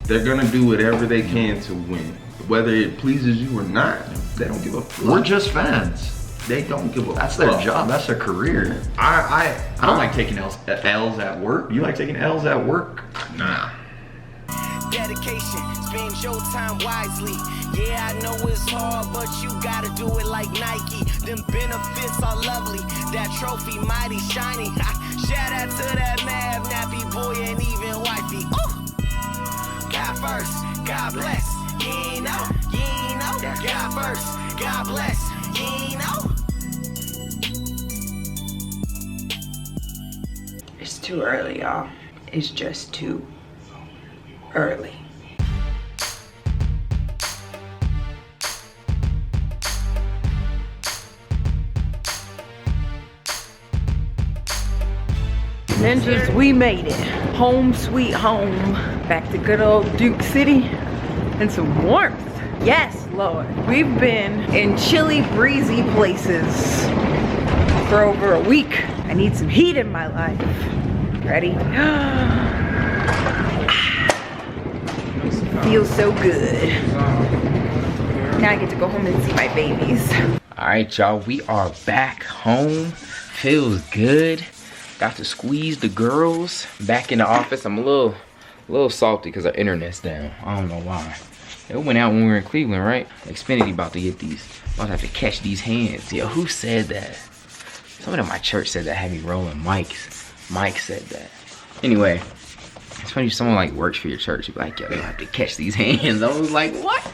They're gonna do whatever they can to win. Whether it pleases you or not, they don't give a fuck. We're just fans. They don't give a fuck. That's their job, that's their career. I don't like taking L's at work. You like taking L's at work? Nah. Dedication, spend your time wisely. Yeah, I know it's hard, but you gotta do it like Nike. Them benefits are lovely, that trophy mighty shiny. Shout out to that mad nappy boy and even wifey. Ooh. God first, God bless. You ain't know, you ain't know. God first, God bless. You ain't know. It's too early, y'all. It's just too early. Ninjas, we made it. Home sweet home. Back to good old Duke City and some warmth. Yes, Lord. We've been in chilly, breezy places for over a week. I need some heat in my life. Ready? Feels so good. Now I get to go home and see my babies. All right, y'all, we are back home. Feels good. Got to squeeze the girls. Back in the office. I'm a little salty because our internet's down. I don't know why. It went out when we were in Cleveland, right? Xfinity about to get these. About to have to catch these hands. Yo, who said that? Someone at my church said that had me rolling. Mike said that. Anyway, it's funny someone like works for your church. You're like, yo, they have to catch these hands. I was like, what?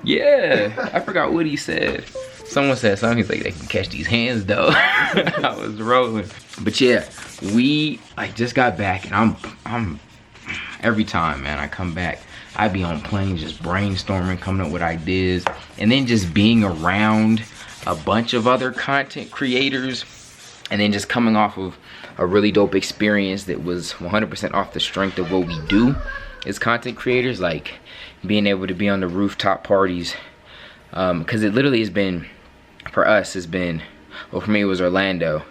Yeah, I forgot what he said. Someone said something. He's like, they can catch these hands though. I was rolling. But yeah, we just got back, and I'm every time, man, I come back, I be on planes just brainstorming, coming up with ideas, and then just being around a bunch of other content creators, and then just coming off of a really dope experience that was 100% off the strength of what we do as content creators, like being able to be on the rooftop parties, because it literally has been, for us, has been, well, for me it was Orlando.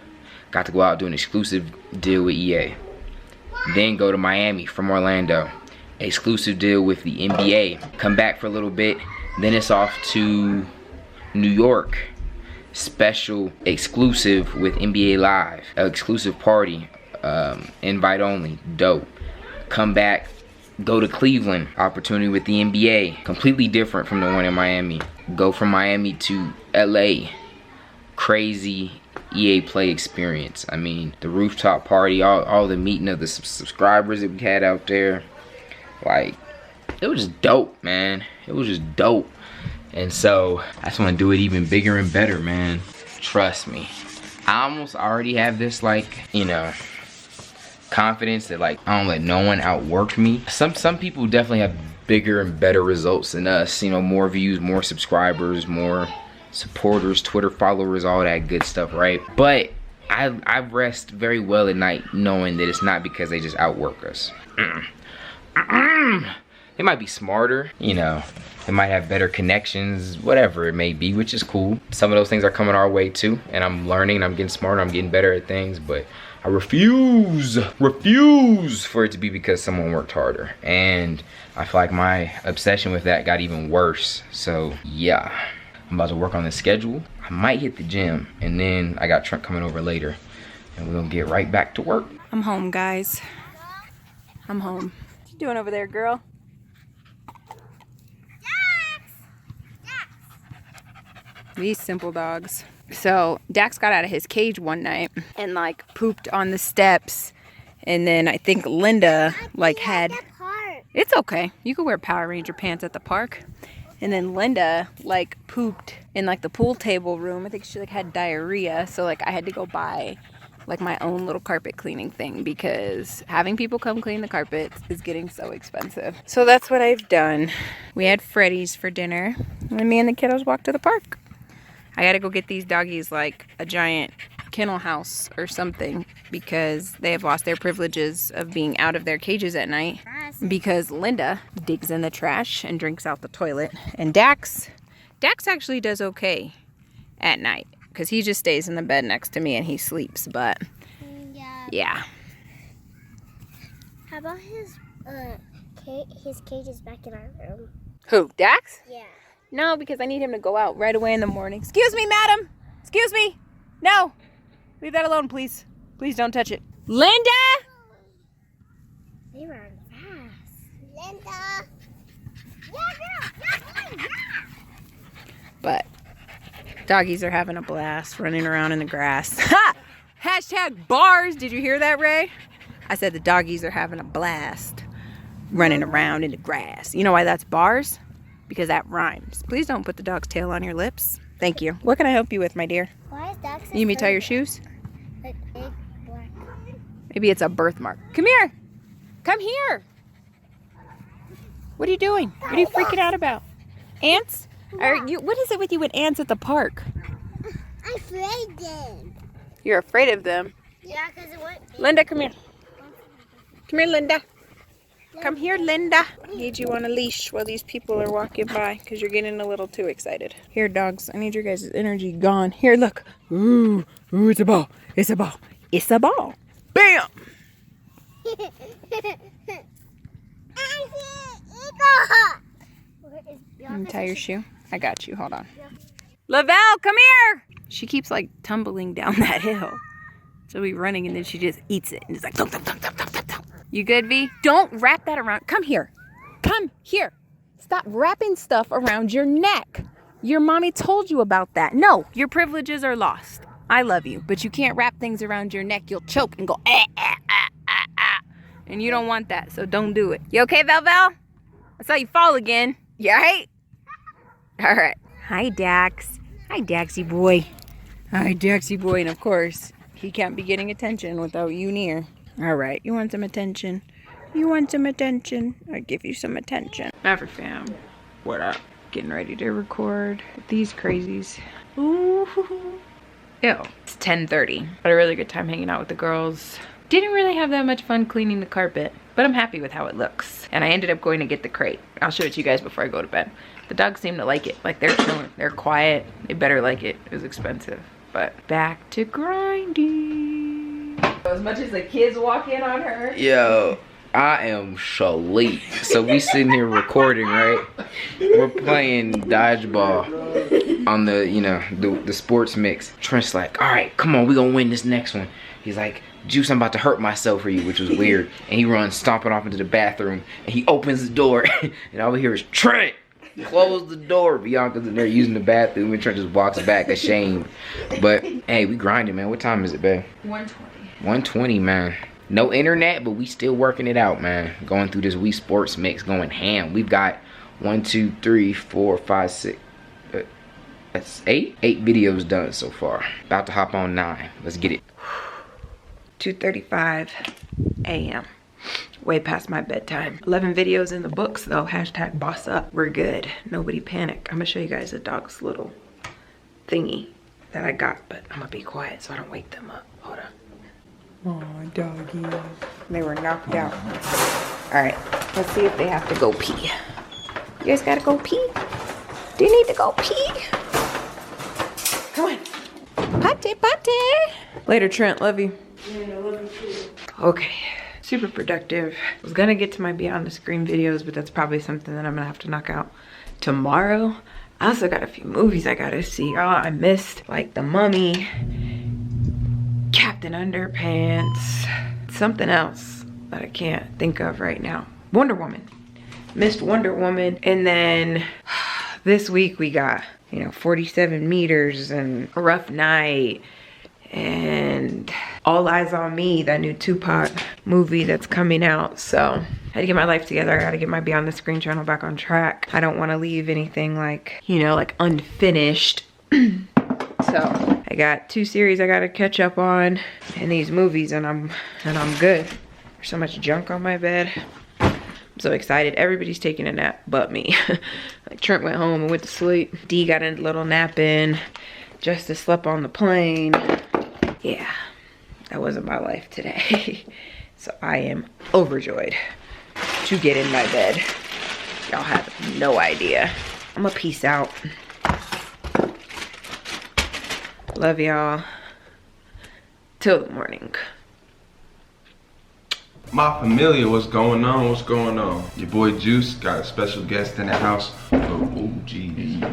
Got to go out, do an exclusive deal with EA. Then go to Miami from Orlando. Exclusive deal with the NBA. Come back for a little bit. Then it's off to New York. Special exclusive with NBA Live. Exclusive party. Invite only. Dope. Come back. Go to Cleveland. Opportunity with the NBA. Completely different from the one in Miami. Go from Miami to LA. Crazy EA Play experience. I mean, the rooftop party, all the meeting of the subscribers that we had out there. Like, it was just dope, man. It was just dope. And so, I just want to do it even bigger and better, man. Trust me. I almost already have this, like, you know, confidence that, like, I don't let no one outwork me. Some people definitely have bigger and better results than us. You know, more views, more subscribers, more supporters, Twitter followers, all that good stuff, right? But I rest very well at night knowing that it's not because they just outwork us. They might be smarter, you know, they might have better connections, whatever it may be, which is cool. Some of those things are coming our way too, and I'm learning, I'm getting smarter, I'm getting better at things, but I refuse for it to be because someone worked harder. And I feel like my obsession with that got even worse. So yeah, I'm about to work on the schedule. I might hit the gym, and then I got Trent coming over later, and we're gonna get right back to work. I'm home, guys. I'm home. What you doing over there, girl? These simple dogs. So Dax got out of his cage one night and like pooped on the steps, and then I think Linda like had, it's okay, you can wear Power Ranger pants at the park. And then Linda like pooped in like the pool table room. I think she like had diarrhea, so like I had to go buy like my own little carpet cleaning thing because having people come clean the carpets is getting so expensive. So that's what I've done. We had Freddy's for dinner, and me and the kiddos walked to the park. I gotta go get these doggies like a giant kennel house or something because they have lost their privileges of being out of their cages at night because Linda digs in the trash and drinks out the toilet. And Dax actually does okay at night because he just stays in the bed next to me and he sleeps, but yeah. How about his his cage is back in our room. Who, Dax? Yeah. No, because I need him to go out right away in the morning. Excuse me, madam. Excuse me. No. Leave that alone, please. Please don't touch it. Linda! They run fast. Linda! Yeah, girl! Yeah. But doggies are having a blast running around in the grass. Ha! Hashtag bars. Did you hear that, Ray? I said the doggies are having a blast running around in the grass. You know why that's bars? Because that rhymes. Please don't put the dog's tail on your lips. Thank you. What can I help you with, my dear? Why is Dax You need me to tie your shoes? like big black? Maybe it's a birthmark. Come here. Come here. What are you doing? What are you freaking out about? Ants? Are you? What is it with you with ants at the park? I'm afraid of them. You're afraid of them. Yeah, because it went big. Linda, come here. Come here, Linda. Come here, Linda. I need you on a leash while these people are walking by because you're getting a little too excited. Here, dogs. I need your guys' energy gone. Here, look. Ooh, it's a ball. It's a ball. It's a ball. Bam! Tie your shoe. I got you. Hold on. Lavelle, come here. She keeps like tumbling down that hill. So we running and then she just eats it and it's like thump, thump, thump, thump, thump, thump, thump. You good, V? Don't wrap that around. Come here. Come here. Stop wrapping stuff around your neck. Your mommy told you about that. No, your privileges are lost. I love you, but you can't wrap things around your neck. You'll choke and go and you don't want that, so don't do it. You okay, Velvel? I saw you fall again. You alright? Alright. Hi, Dax. Hi, Daxy boy. Hi, Daxy boy. And of course, he can't be getting attention without you near. Alright, you want some attention? You want some attention? I'll give you some attention. Never fam. What up? Getting ready to record with these crazies. Ooh. Ew. It's 10:30. Had a really good time hanging out with the girls. Didn't really have that much fun cleaning the carpet, but I'm happy with how it looks. And I ended up going to get the crate. I'll show it to you guys before I go to bed. The dogs seem to like it. Like, they're chilling. They're quiet. They better like it. It was expensive. But back to grinding. As much as the kids walk in on her. Yo, I am sleep. So we sitting here recording, right? We're playing dodgeball on the, you know, the sports mix. Trent's like, all right, come on, we gonna win this next one. He's like, Juice, I'm about to hurt myself for you, which was weird. And he runs stomping off into the bathroom and he opens the door and all we hear is, Trent, close the door. Bianca's in there using the bathroom and Trent just walks back ashamed. But hey, we grinding, man. What time is it, babe? 1:20, man. No internet, but we still working it out, man. Going through this Wii Sports mix, going ham. We've got 1, 2, 3, 4, 5, 6. That's 8 videos done so far. About to hop on 9. Let's get it. 2:35 a.m. Way past my bedtime. 11 videos in the books though. Hashtag boss up. We're good. Nobody panic. I'm gonna show you guys the dog's little thingy that I got, but I'm gonna be quiet so I don't wake them up. Hold on. Oh, doggy. They were knocked out. All right, let's see if they have to go pee. You guys gotta go pee? Do you need to go pee? Come on. Potty, potty. Later, Trent. Love you. Yeah, I love you too. Okay. Super productive. I was gonna get to my beyond the screen videos, but that's probably something that I'm gonna have to knock out tomorrow. I also got a few movies I gotta see. Oh, I missed like The Mummy, Captain Underpants, something else that I can't think of right now. Wonder Woman. Missed Wonder Woman. And then this week we got, you know, 47 meters and A Rough Night and All Eyes on Me, that new Tupac movie that's coming out. So I had to get my life together. I gotta get my Beyond the Screen channel back on track. I don't want to leave anything like, you know, like unfinished. So I got 2 series I gotta catch up on and these movies, and I'm good. There's so much junk on my bed. I'm so excited. Everybody's taking a nap but me. Like Trent went home and went to sleep. D got a little nap in. Justice slept on the plane. Yeah, that wasn't my life today. So I am overjoyed to get in my bed. Y'all have no idea. I'm gonna peace out. Love y'all. Till the morning. My familia, what's going on? What's going on? Your boy Juice got a special guest in the house. Oh, geez.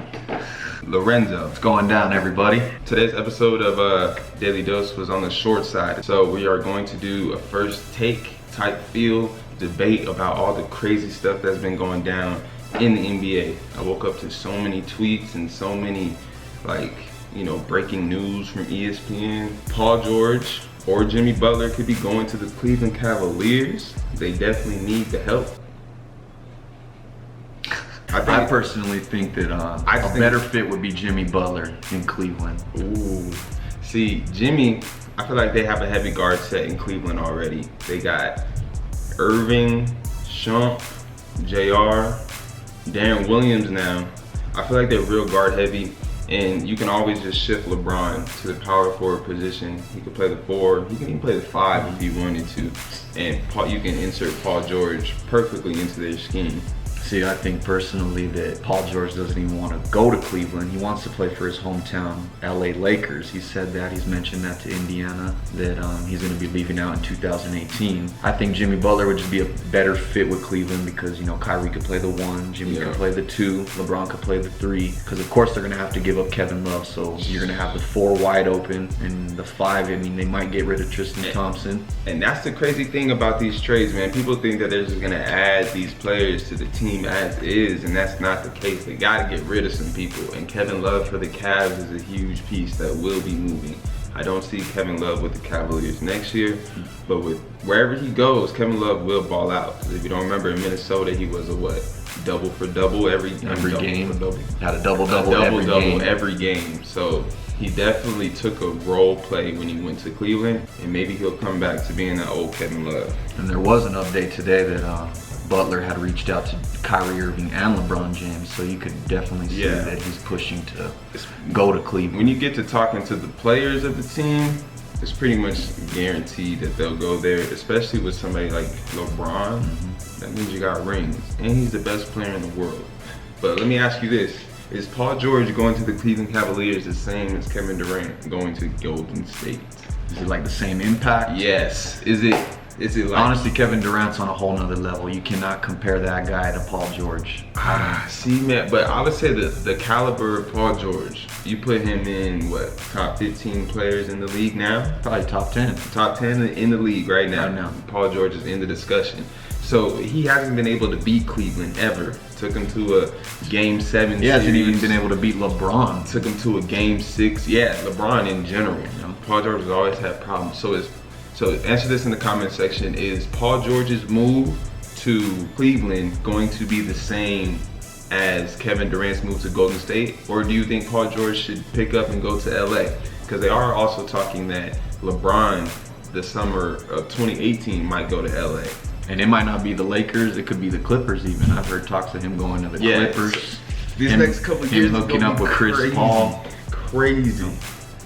Lorenzo. What's going down, everybody? Today's episode of Daily Dose was on the short side. So we are going to do a first take type feel debate about all the crazy stuff that's been going down in the NBA. I woke up to so many tweets and so many, like, you know, breaking news from ESPN. Paul George or Jimmy Butler could be going to the Cleveland Cavaliers. They definitely need the help. I personally think that a better fit would be Jimmy Butler in Cleveland. Ooh. See, Jimmy, I feel like they have a heavy guard set in Cleveland already. They got Irving, Shump, JR, Darren Williams now. I feel like they're real guard heavy. And you can always just shift LeBron to the power forward position. He could play the 4, he can even play the 5 if he wanted to. And you can insert Paul George perfectly into their scheme. See, I think personally that Paul George doesn't even want to go to Cleveland. He wants to play for his hometown LA Lakers. He said that, he's mentioned that to Indiana, that he's going to be leaving out in 2018. I think Jimmy Butler would just be a better fit with Cleveland because, you know, Kyrie could play the 1, Jimmy could play the 2, LeBron could play the 3. Because of course they're going to have to give up Kevin Love, so you're going to have the 4 wide open, and the 5, I mean, they might get rid of Tristan Thompson. And that's the crazy thing about these trades, man. People think that they're just going to add these players to the team as is, and that's not the case. They got to get rid of some people, and Kevin Love for the Cavs is a huge piece that will be moving. I don't see Kevin Love with the Cavaliers next year, but with wherever he goes, Kevin Love will ball out. Because if you don't remember, in Minnesota, he was a what? Double for double every game. Had a double-double every game. So he definitely took a role play when he went to Cleveland, and maybe he'll come back to being that old Kevin Love. And there was an update today that Butler had reached out to Kyrie Irving and LeBron James, so you could definitely see that he's pushing to go to Cleveland. When you get to talking to the players of the team, it's pretty much guaranteed that they'll go there, especially with somebody like LeBron. That means you got rings, and he's the best player in the world. But let me ask you this. Is Paul George going to the Cleveland Cavaliers the same as Kevin Durant going to Golden State? Is it like the same impact? Yes. Is it like, honestly, Kevin Durant's on a whole nother level. You cannot compare that guy to Paul George. See, man, but I would say the caliber of Paul George, you put him in what, top 15 players in the league now? Probably top 10. Top 10 in the league right now. Paul George is in the discussion. So he hasn't been able to beat Cleveland ever. Took him to a Game 7 He hasn't even been able to beat LeBron. Took him to a Game 6. Yeah, LeBron in general. You know, Paul George has always had problems. So answer this in the comment section. Is Paul George's move to Cleveland going to be the same as Kevin Durant's move to Golden State? Or do you think Paul George should pick up and go to LA? Because they are also talking that LeBron, the summer of 2018, might go to LA. And it might not be the Lakers, it could be the Clippers even. I've heard talks of him going to the Clippers. These next couple of years hooking up with Chris Paul. Crazy.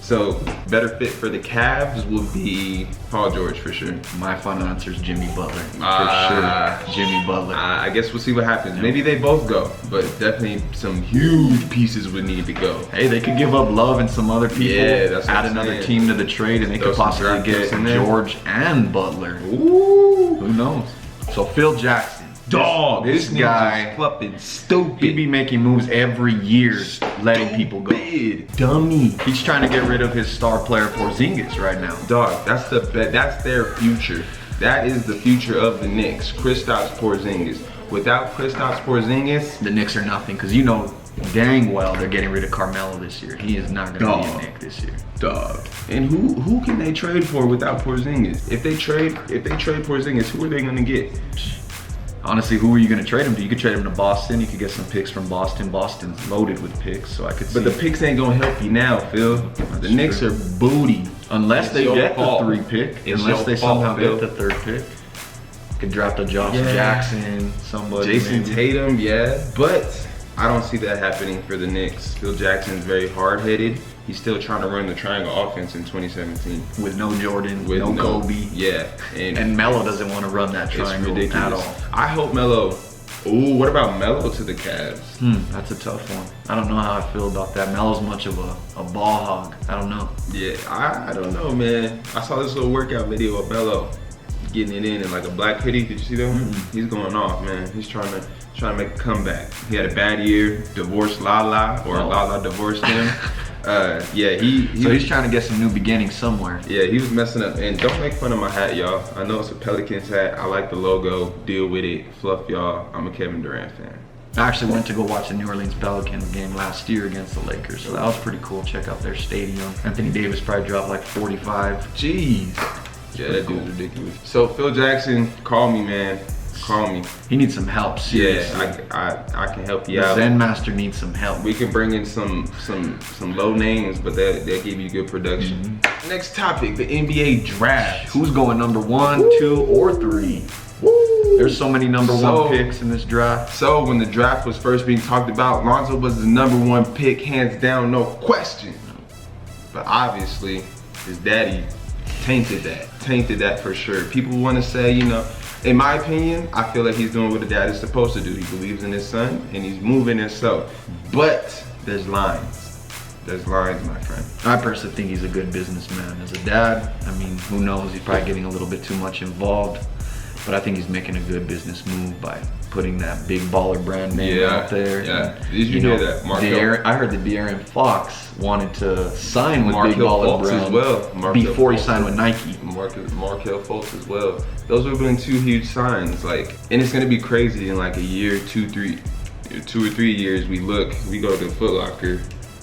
So, better fit for the Cavs will be Paul George for sure. My final answer is Jimmy Butler. For sure, Jimmy Butler. I guess we'll see what happens. Maybe they both go, but definitely some huge pieces would need to go. Hey, they could give up Love and some other people. Yeah, that's what add I'm another saying. team to the trade, and they could possibly get George and Butler. Ooh. Who knows? So Phil Jackson. Dog, this guy, flipping stupid. He be making moves every year, letting people go. Dummy. He's trying to get rid of his star player Porzingis right now. Dog, that's their future. That is the future of the Knicks. Kristaps Porzingis. Without Kristaps Porzingis, the Knicks are nothing, because you know dang well they're getting rid of Carmelo this year. He is not going to be a Knick this year. Dog. And who can they trade for without Porzingis? If they trade Porzingis, who are they going to get? Honestly, who are you going to trade him to? You could trade him to Boston. You could get some picks from Boston. Boston's loaded with picks, so I could see. But the picks ain't going to help you now, Phil. The Knicks are booty. Unless they get the 3 pick. It's unless they somehow Phil. get the 3rd pick. Could draft a Josh Jackson, somebody. Jason maybe. Tatum, yeah. But I don't see that happening for the Knicks. Phil Jackson's very hard-headed. He's still trying to run the triangle offense in 2017. With no Jordan, with no Kobe. Yeah. And Melo doesn't want to run that triangle at all. I hope Melo. Ooh, what about Melo to the Cavs? That's a tough one. I don't know how I feel about that. Melo's much of a ball hog. I don't know. Yeah, I don't know, man. I saw this little workout video of Melo. getting it in like a black hoodie. Did you see that one? He's going off, man. He's trying to make a comeback. He had a bad year, divorced Lala, or Lala divorced him. Yeah, so he's trying to get some new beginnings somewhere. Yeah, he was messing up. And don't make fun of my hat, y'all. I know it's a Pelicans hat. I like the logo. Deal with it. Fluff, y'all. I'm a Kevin Durant fan. I actually went to go watch the New Orleans Pelicans game last year against the Lakers, so that was pretty cool. Check out their stadium. Anthony Davis probably dropped like 45. Jeez. Yeah, that dude's ridiculous. So Phil Jackson, call me, man. Call me. He needs some help, seriously. Yeah, I can help you the out. Zen Master needs some help. We can bring in some low names, but they'll give you good production. Next topic, the NBA draft. Who's going number 1, 2, or 3? There's so many number 1 picks in this draft. So when the draft was first being talked about, Lonzo was the number 1 pick, hands down, no question. But obviously, his daddy tainted that for sure. People want to say, you know, in my opinion, I feel like he's doing what a dad is supposed to do. He believes in his son and he's moving himself. But there's lines. There's lines, my friend. I personally think he's a good businessman. As a dad, I mean, who knows? He's probably getting a little bit too much involved. But I think he's making a good business move by putting that big baller brand name out there. Yeah, did you hear that? I heard that De'Aaron Fox wanted to sign with Big Markelle Baller Brand as well. before he signed with Nike. Markelle Fultz as well. Those would have been 2 huge signs. Like, and it's gonna be crazy in like a year, 2 or 3 years. We go to Foot Locker.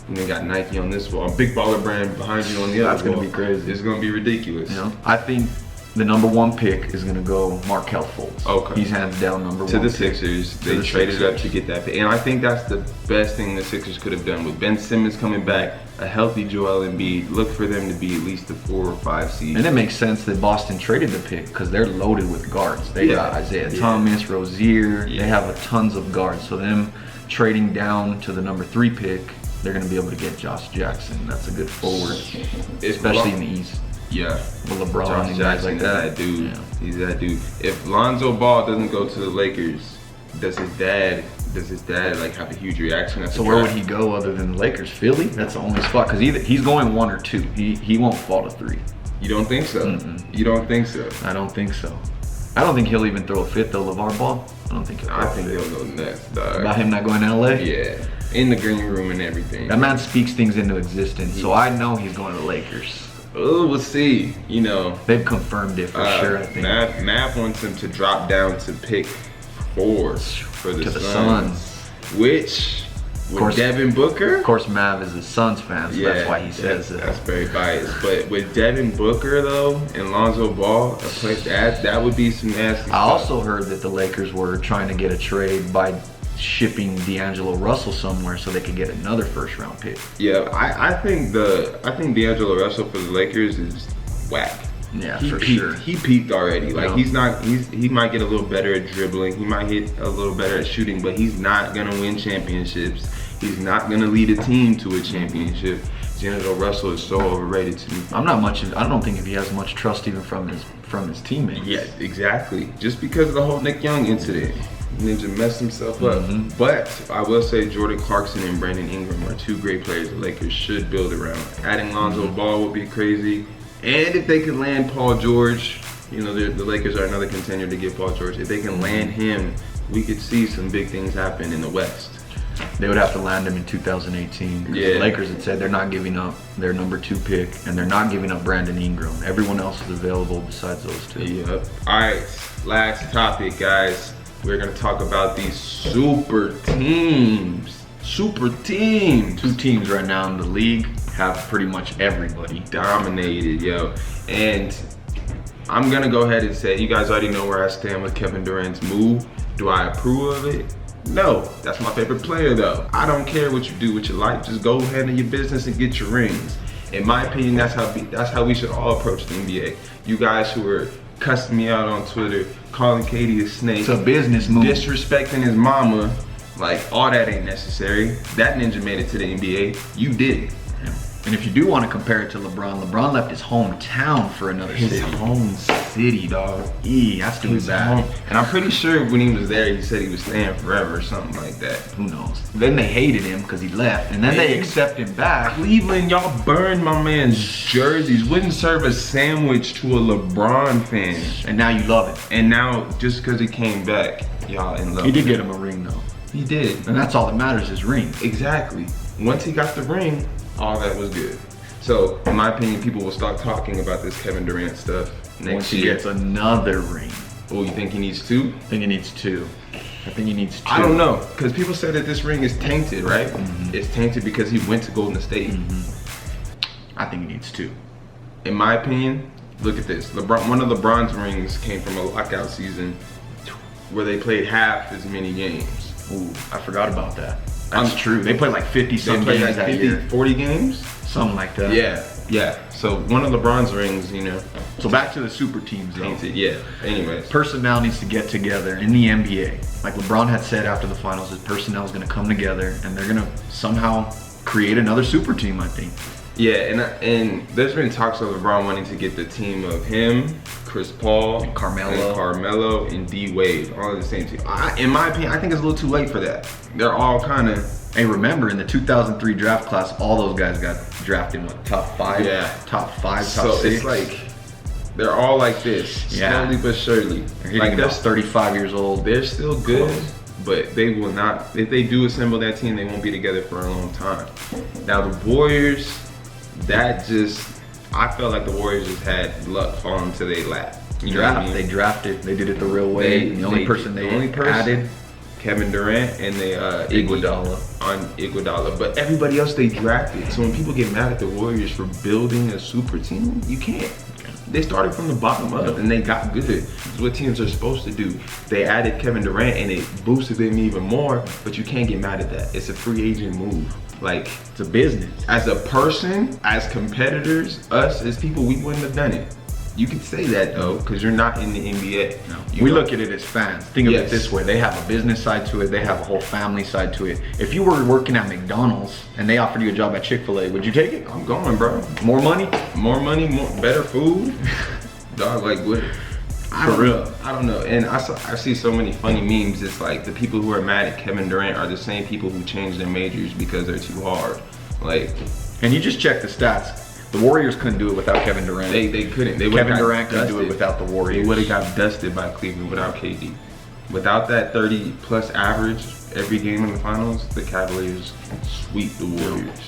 And they got Nike on this wall, Big Baller Brand behind you on the other wall. That's gonna be crazy. It's gonna be ridiculous. You know, I think the number 1 pick is gonna go Markelle Fultz. Okay. He's hands down number 1 to the pick. Sixers. They traded up to get that pick. And I think that's the best thing the Sixers could have done. With Ben Simmons coming back, a healthy Joel Embiid, look for them to be at least the 4 or 5 seed. And it makes sense that Boston traded the pick because they're loaded with guards. They got Isaiah Thomas, Rozier. They have tons of guards. So them trading down to the number 3 pick, they're gonna be able to get Josh Jackson. That's a good forward, especially in the East. Yeah, with LeBron Josh and guys Jackson like that. Dude. Yeah. He's that dude. If Lonzo Ball doesn't go to the Lakers, does his dad like have a huge reaction? So where would he go other than the Lakers? Philly? That's the only spot because either he's going 1 or 2. He won't fall to 3. You don't think so? You don't think so? I don't think so. I don't think he'll even throw a fit though. LeVar Ball. I don't think he'll. I think he'll go nuts, dog. About him not going to LA? Yeah, in the green room and everything. That man speaks things into existence. So I know he's going to the Lakers. Oh, we'll see. You know, they've confirmed it for sure. I think Mav wants him to drop down to pick 4 for the Suns, which with Devin Booker. Of course, Mav is a Suns fan, so that's why he says that. That's very biased. But with Devin Booker though and Lonzo Ball, that would be some nasty. I also heard that the Lakers were trying to get a trade by shipping D'Angelo Russell somewhere so they could get another 1st-round pick. Yeah, I think D'Angelo Russell for the Lakers is whack. Yeah, for sure. He peaked already. Like he might get a little better at dribbling. He might hit a little better at shooting, but he's not gonna win championships. He's not gonna lead a team to a championship. D'Angelo Russell is so overrated to me. I don't think if he has much trust even from his teammates. Yeah, exactly. Just because of the whole Nick Young incident. Ninja messed himself up. But I will say Jordan Clarkson and Brandon Ingram are 2 great players the Lakers should build around. Adding Lonzo Ball would be crazy. And if they could land Paul George, you know, the Lakers are another contender to get Paul George. If they can land him, we could see some big things happen in the West. They would have to land him in 2018. Yeah. The Lakers had said they're not giving up their number 2 pick, and they're not giving up Brandon Ingram. Everyone else is available besides those 2. Yep. All right, last topic, guys. We're gonna talk about these super teams. 2 teams right now in the league have pretty much everybody dominated, yo. And I'm gonna go ahead and say, you guys already know where I stand with Kevin Durant's move. Do I approve of it? No, that's my favorite player though. I don't care what you do with your life. Just go handle your business and get your rings. In my opinion, that's how we should all approach the NBA. You guys who are cussing me out on Twitter, calling KD a snake. It's a business move. Disrespecting his mama. Like, all that ain't necessary. That ninja made it to the NBA. You did it. And if you do want to compare it to LeBron, LeBron left his hometown for another His city. home city, dog. That's doing His bad. home. And I'm pretty sure when he was there, he said he was staying forever or something like that. Who knows? Then they hated him because he left, and then they accept him back. Cleveland, y'all burned my man's jerseys. Wouldn't serve a sandwich to a LeBron fan. And now you love it. And now, just because he came back, y'all in love. He did with get him a ring though. He did. And that's all that matters is ring. Exactly. Once he got the ring, all that was good. So, in my opinion, people will start talking about this Kevin Durant stuff next Once he year. gets another ring. Oh, you think he needs 2? I think he needs 2. I think he needs 2. I don't know, because people say that this ring is tainted, right? It's tainted because he went to Golden State. I think he needs 2. In my opinion, look at this. One of LeBron's rings came from a lockout season where they played half as many games. Ooh, I forgot about that. That's true. They played like 50 They some played games like that 50, year. 40 games? Something like that. Yeah. So one of LeBron's rings, you know, So back to the super teams though. tainted. Yeah. Anyways. Personnel needs to get together in the NBA. Like LeBron had said after the finals, his personnel is going to come together and they're going to somehow create another super team, I think. Yeah, and there's been talks of LeBron wanting to get the team of him, Chris Paul, And Carmelo. and D Wade all in the same team. In my opinion, I think it's a little too late for that. They're all kind of. Hey, remember in the 2003 draft class, all those guys got drafted in what, top 5? Yeah. Top 5, top So 6. it's like they're all like this, Yeah. slowly but surely. They're hitting Like about 35 years old. they're still good, Close. but they will not. If they do assemble that team, they won't be together for a long time. Now the Warriors, I felt like the Warriors just had luck fall into their lap. You know what I mean? They drafted. They did it the real way. The only person added, Kevin Durant, and they Iguodala. on Iguodala. But everybody else they drafted. So when people get mad at the Warriors for building a super team, you can't. They started from the bottom up and they got good. It's what teams are supposed to do. They added Kevin Durant and it boosted them even more, but you can't get mad at that. It's a free agent move. Like, It's a business. as a person, as competitors, us as people, we wouldn't have done it. You could say that though, because you're not in the NBA. No. You We know? look at it as fans. Think of it Yes. this way. They have a business side to it. They have a whole family side to it. If you were working at McDonald's and they offered you a job at Chick-fil-A, would you take it? I'm going, bro. More money? More money, better food. Dog, like what? For real. I don't know. And I see so many funny memes. It's like the people who are mad at Kevin Durant are the same people who change their majors because they're too hard. Like, And you just check the stats. The Warriors couldn't do it without Kevin Durant. they couldn't. They would've Kevin got Durant couldn't do it dusted. without the Warriors. They would have got dusted by Cleveland without KD. Without that 30 plus average every game in the finals, the Cavaliers sweep the Warriors.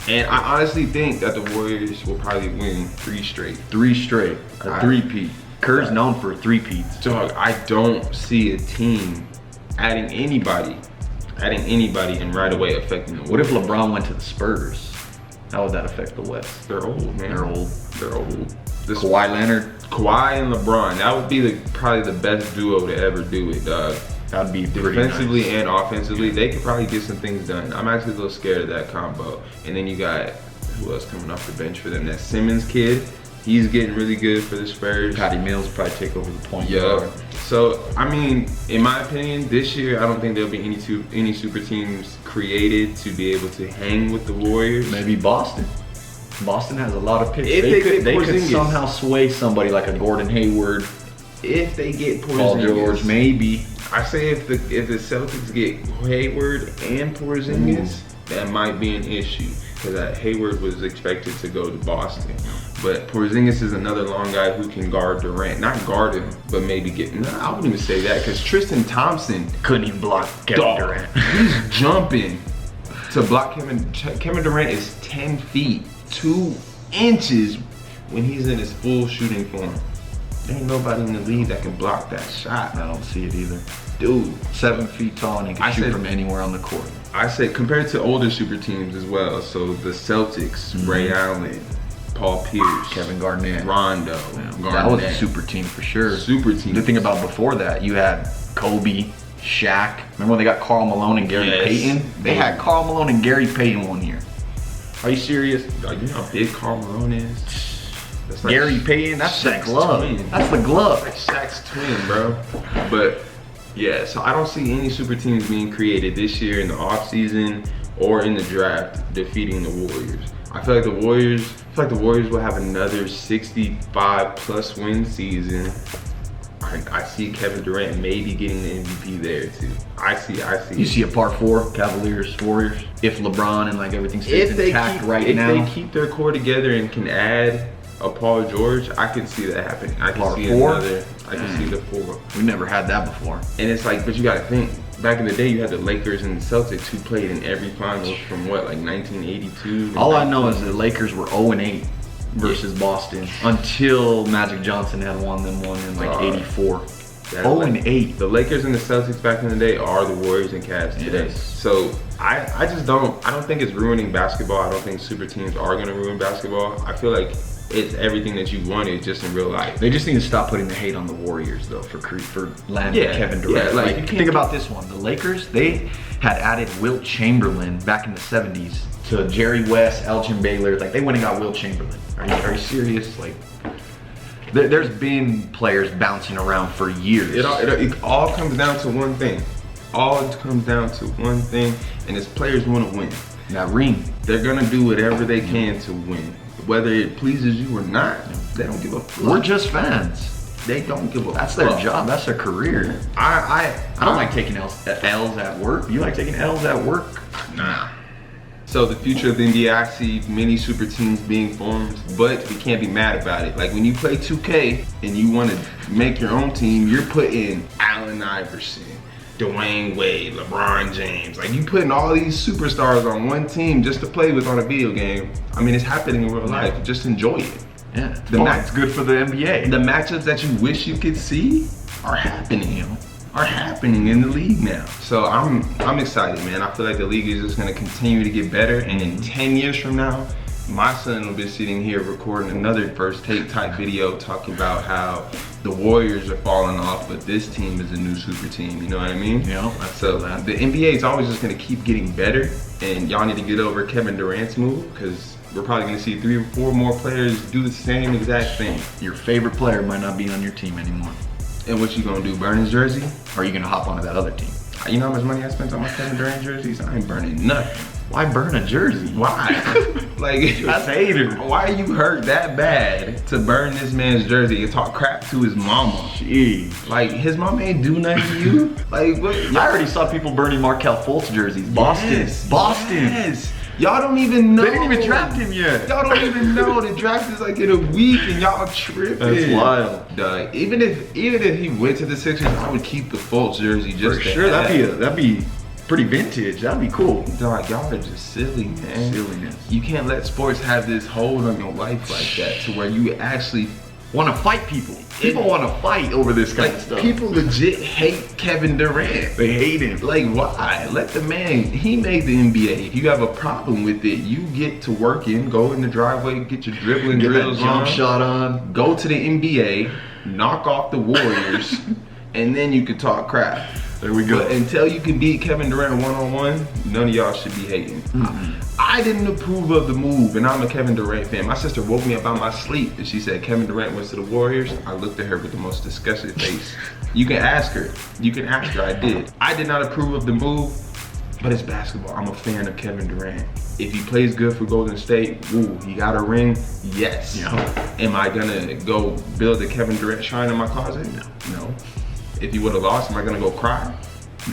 And I honestly think that the Warriors will probably win 3 straight. 3 straight. A I- 3-peat. Kerr's known for 3-peats. Dog, I don't see a team adding anybody and right away affecting the What Warriors. if LeBron went to the Spurs? How would that affect the West? They're old, man. They're old. They're old. This Kawhi Leonard, Kawhi and LeBron, that would be probably the best duo to ever do it, dog. that'd be pretty Defensively nice. and offensively, they could probably get some things done. I'm actually a little scared of that combo. And then you got, who else coming off the bench for them? That Simmons kid. He's getting really good for the Spurs. Patty Mills will probably take over the point Yeah. guard. So, I mean, in my opinion, this year, I don't think there'll be any super teams created to be able to hang with the Warriors. Maybe Boston. Boston has a lot of picks. If they get they could Porzingis. somehow sway somebody like a Gordon Hayward, If they get Paul Porzingis. George, maybe. I say if the Celtics get Hayward and Porzingis, that might be an issue because Hayward was expected to go to Boston, but Porzingis is another long guy who can guard Durant, not guard him, but maybe get. No, I wouldn't even say that because Tristan Thompson, Couldn't even block Kevin dog, Durant. he's jumping to block Kevin. Kevin Durant is 10 feet 2 inches when he's in his full shooting form. There ain't nobody in the league that can block that shot. I don't see it either. Dude, 7 feet tall and he can I shoot said- from anywhere on the court. I said compared to older super teams as well. So the Celtics, Ray Allen, Paul Pierce, Kevin Garnett. Rondo, That Garnett. was a super team for sure. Super team. The thing about before that, you had Kobe, Shaq. Remember when they got Karl Malone and Gary Yes. Payton? They had Karl Malone and Gary Payton one year. Are you serious? Like, you know how big Karl Malone is? That's like Gary Payton, that's the Shaq's glove. twin. That's the glove. Like Shaq's twin, bro. But yeah, so I don't see any super teams being created this year in the offseason or in the draft defeating the Warriors. I feel like the Warriors will have another 65 plus win season. I see Kevin Durant maybe getting the MVP there too. I see. You see a part 4, Cavaliers, Warriors? If LeBron and like everything stays intact now. If they keep their core together and can add a Paul George, I can see that happening. I can see another. I can see the 4. We never had that before. And it's like, but you gotta think, back in the day, you had the Lakers and the Celtics who played in every finals from what, like 1982? All I know is the Lakers were 0-8 versus Boston until Magic Johnson had won them one in like 84. 0-8. The Lakers and the Celtics back in the day are the Warriors and Cavs today. Yes. So I don't think it's ruining basketball. I don't think super teams are gonna ruin basketball. I feel like it's everything that you wanted just in real life. They just need to stop putting the hate on the Warriors though for landing Kevin Durant. Yeah, like think about this one. The Lakers, they had added Wilt Chamberlain back in the 70s to Jerry West, Elgin Baylor. Like they went and got Wilt Chamberlain. Are you serious? Like there's been players bouncing around for years. It all comes down to one thing. And it's players want to win. That ring. They're gonna do whatever they can to win. Whether it pleases you or not, they don't give a fuck. We're just fans. They don't give a fuck. That's their job. That's their career. I don't like taking L's at work. You like taking L's at work? Nah. So the future of the NBA, I see many super teams being formed, but we can't be mad about it. Like when you play 2K and you want to make your own team, you're putting Allen Iverson, Dwayne Wade, LeBron James. Like you putting all these superstars on one team just to play with on a video game. I mean, it's happening in real life. Just enjoy it. Yeah, it's good for the NBA. The matchups that you wish you could see are happening, are happening in the league now. So I'm excited, man. I feel like the league is just gonna continue to get better, and in 10 years from now, my son will be sitting here recording another First Take type video talking about how the Warriors are falling off, but this team is a new super team, you know what I mean? Yeah, so the NBA is always just gonna keep getting better, and y'all need to get over Kevin Durant's move, because we're probably gonna see 3 or 4 more players do the same exact thing. Your favorite player might not be on your team anymore. And what you gonna do, burn his jersey? Or are you gonna hop onto that other team? You know how much money I spent on my Kevin Durant jerseys? I ain't burning nothing. Why burn a jersey? Why? Like, that's hater. Why are you hurt that bad to burn this man's jersey and talk crap to his mama? Jeez. Like, his mama ain't do nothing to you? Like, what? I already saw people burning Markelle Fultz jerseys. Boston. Yes. Y'all don't even know. They didn't even draft him yet. Y'all don't even know. The draft is like in a week and y'all tripping. That's wild. Dog, even if he went to the Sixers, I would keep the Fultz jersey just for sure. That'd be pretty vintage. That'd be cool. Dog, y'all are just silly, man. Silliness. You can't let sports have this hold on your life like that to where you actually want to fight people. People want to fight over this kind of stuff. People legit hate Kevin Durant. They hate him. Like, why? Let the man, he made the NBA. If you have a problem with it, you get to work go in the driveway, get your dribbling drills that jump shot on, go to the NBA, knock off the Warriors, and then you can talk crap. There we go. But until you can beat Kevin Durant one-on-one, none of y'all should be hating. I didn't approve of the move, and I'm a Kevin Durant fan. My sister woke me up out of my sleep, and she said Kevin Durant went to the Warriors. I looked at her with the most disgusted face. You can ask her. I did. I did not approve of the move, but it's basketball. I'm a fan of Kevin Durant. If he plays good for Golden State, woo, he got a ring, yes. Yeah. Am I gonna go build a Kevin Durant shrine in my closet? No. If he would have lost, am I gonna go cry?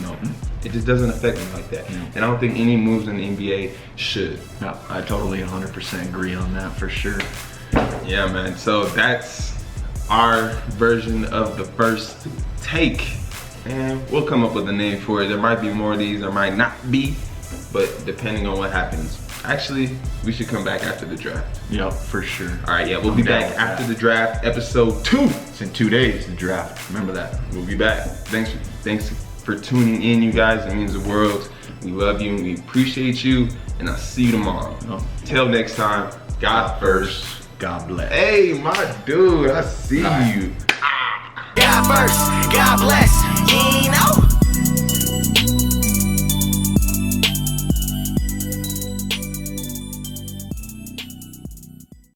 No. It just doesn't affect me like that. And I don't think any moves in the NBA should. No, I totally 100% agree on that for sure. Yeah, man. So that's our version of the First Take. And we'll come up with a name for it. There might be more of these, there might not be, but depending on what happens. Actually, we should come back after the draft. Yep, for sure. All right, yeah, we'll be back after the draft, episode 2. It's in 2 days, the draft. Remember that. We'll be back. Thanks for tuning in, you guys. It means the world. We love you and we appreciate you. And I'll see you tomorrow. Till next time, God first. God bless. Hey, my dude, I see you. God first, God bless. You know.